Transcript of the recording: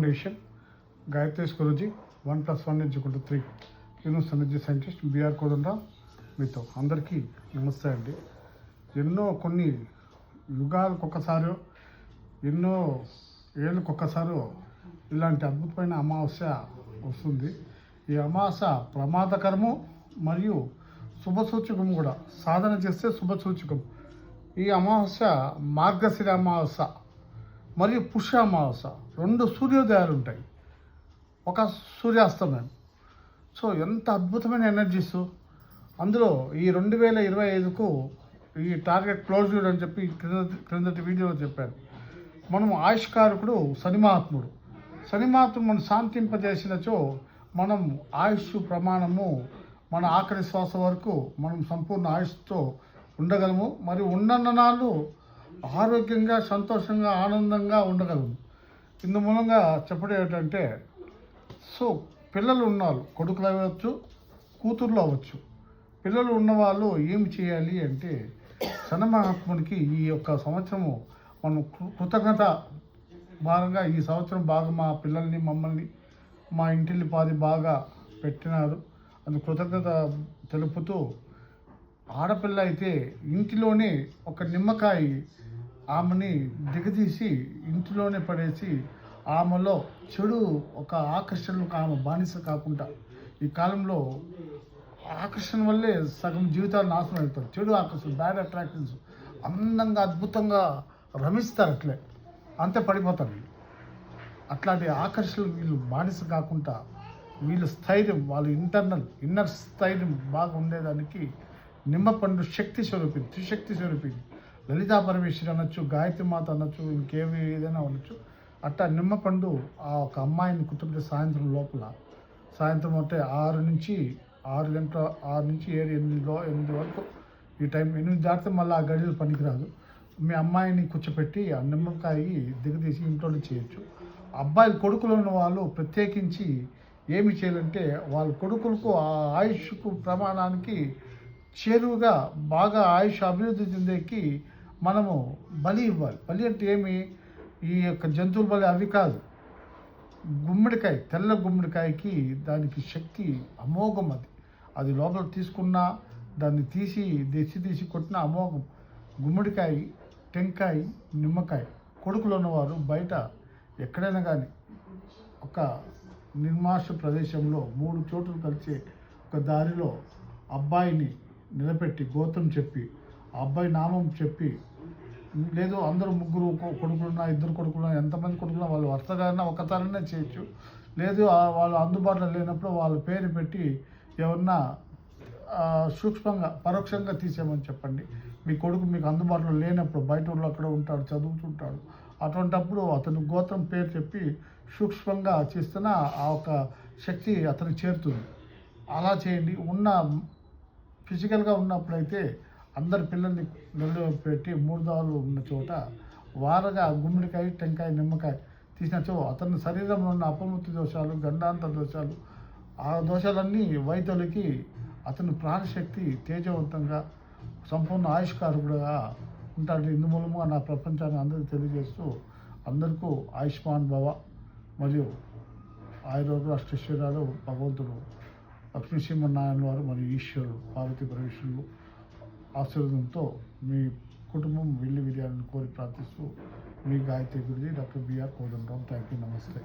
Foundation Gayatri's Guruji 1+1 = 3 universe energy scientist B R Kodandaram మీతో అందరికీ నమస్తే అండి. కొన్ని యుగాలకు ఒక్కసారి ఎన్నో ఏళ్ళకొక్కసారి ఇలాంటి అద్భుతమైన అమావాస్య వస్తుంది. ఈ అమావాస్య ప్రమాదకరము మరియు శుభసూచకం కూడా. సాధన చేస్తే శుభసూచకం. ఈ అమావాస్య మార్గశిర అమావాస్య మరియు పుష్య అమావాస్య, 2 సూర్యోదయాలు ఉంటాయి, ఒక సూర్యాస్తమయం. సో ఎంత అద్భుతమైన ఎనర్జీస్ అందులో. ఈ 2025కు ఈ టార్గెట్ క్లోజ్ అని చెప్పి క్రిందటి వీడియోలో చెప్పాను. మనం ఆయుష్కారకుడు శని మహాత్ముడు మనం శాంతింపజేసినచో మనం ఆయుష్ ప్రమాణము మన ఆఖరి శ్వాస వరకు మనం సంపూర్ణ ఆయుష్తో ఉండగలము. మరియు ఉన్నన్న నాళ్ళు ఆరోగ్యంగా, సంతోషంగా, ఆనందంగా ఉండగలము. ఇందు మూలంగా చెప్పడం ఏంటంటే, సో పిల్లలు ఉన్నవాళ్ళు, కొడుకులు అవ్వచ్చు, కూతుర్లు అవ్వచ్చు, పిల్లలు ఉన్నవాళ్ళు ఏమి చేయాలి అంటే, శని మహాత్మునికి ఈ యొక్క సంవత్సరము మనం కృతజ్ఞత భాగంగా ఈ సంవత్సరం బాగా మా పిల్లల్ని, మమ్మల్ని, మా ఇంటిని పాది బాగా పెట్టినారు అందుకు కృతజ్ఞత తెలుపుతూ, ఆడపిల్ల అయితే ఇంటిలోనే ఒక నిమ్మకాయ ఆమెని దిగదీసి ఇంటిలోనే పడేసి ఆమెలో చెడు ఒక ఆకర్షణకు ఆమె బానిస కాకుండా, ఈ కాలంలో ఆకర్షణ వల్లే సగం జీవితాలు నాశనం అవుతారు. చెడు ఆకర్షణ, బ్యాడ్ అట్రాక్షన్స్, అందంగా అద్భుతంగా రమిస్తారు, అట్లే అంతే పడిపోతారు. అట్లాంటి ఆకర్షణలు వీళ్ళు బానిస కాకుండా వీళ్ళ స్థైర్యం, వాళ్ళ ఇన్నర్ స్థైర్యం బాగా ఉండేదానికి నిమ్మపండు శక్తి స్వరూపిణి, త్రిశక్తి స్వరూపిణి, లలితా పరమేశ్వరి అనొచ్చు, గాయత్రి మాత అనొచ్చు, ఇంకేమి ఏదైనా అనొచ్చు. అట్టా నిమ్మపండు ఆ ఒక అమ్మాయిని కుటుంబ సాయంత్రం అంటే 6 నుంచి 7, 8 వరకు ఈ టైం 8 దాటితే మళ్ళీ ఆ గడియలు పనికిరాదు. మీ అమ్మాయిని కూర్చోపెట్టి ఆ నిమ్మకాయ దిగదీసి ఇంట్లోనే చేయొచ్చు. అబ్బాయిలు కొడుకులు ఉన్న వాళ్ళు ప్రత్యేకించి ఏమి చేయాలంటే, వాళ్ళ కొడుకులకు ఆ ఆయుష్కు ప్రమాణానికి చేరువుగా బాగా ఆయుష్ అభివృద్ధి చెందేకి మనము బలి ఇవ్వాలి. బలి అంటే ఏమి? ఈ యొక్క జంతువుల బలి అవి కాదు. గుమ్మడికాయ, తెల్ల గుమ్మడికాయకి దానికి శక్తి అమోఘం. అది లోపల తీసుకున్నా, దాన్ని తీసి కొట్టిన అమోఘం. గుమ్మడికాయ, టెంకాయ, నిమ్మకాయ. కొడుకులు ఉన్నవారు బయట ఎక్కడైనా కానీ ఒక నిర్మాష ప్రదేశంలో 3 చోట్ల కలిసే ఒక దారిలో అబ్బాయిని నిలబెట్టి గోత్రం చెప్పి, ఆ అబ్బాయి నామం చెప్పి, లేదు అందరూ 3 కొడుకులున్నా, 2 కొడుకులున్నా, ఎంతమంది కొడుకున్నా వాళ్ళు వరుసగానే ఒకసారైనా చేయొచ్చు. లేదు వాళ్ళు అందుబాటులో లేనప్పుడు వాళ్ళ పేరు పెట్టి ఎవరన్నా సూక్ష్మంగా పరోక్షంగా తీసేయమని చెప్పండి. మీ కొడుకు మీకు అందుబాటులో లేనప్పుడు బయట ఊళ్ళో అక్కడ ఉంటాడు, చదువుతుంటాడు, అటువంటప్పుడు అతను గోత్రం పేరు చెప్పి సూక్ష్మంగా చేస్తున్న ఆ ఒక శక్తి అతనికి చేరుతుంది. అలా చేయండి. ఫిజికల్గా ఉన్నప్పుడైతే అందరి పిల్లల్ని పెట్టి 3 దారులు ఉన్న చోట వారగా గుమ్మడికాయ, టెంకాయ, నిమ్మకాయ తీసినచో అతని శరీరంలో ఉన్న అపమృత్యు దోషాలు, గండాంతర దోషాలు, ఆ దోషాలన్నీ వైద్యులకి అతని ప్రాణశక్తి తేజవంతంగా సంపూర్ణ ఆయుష్కారకుడుగా ఉంటాడు. ఇందుమూలముగా నా ప్రపంచాన్ని అందరికీ తెలియజేస్తూ, అందరికీ ఆయుష్మాన్ భవ మరియు ఆయుర్వేద అష్టైశ్వర్యాలు భగవంతుడు లక్ష్మీశ్రీమన్నారాయణ వారు మరియు ఈశ్వరుడు పార్వతీ పరమేశ్వరులు ఆశీర్వాదంతో మీ కుటుంబం వెళ్ళి విజయాలను కోరి ప్రార్థిస్తూ, మీ Gayatri Guruji doctor BR Kodandaram. Thank you. నమస్తే.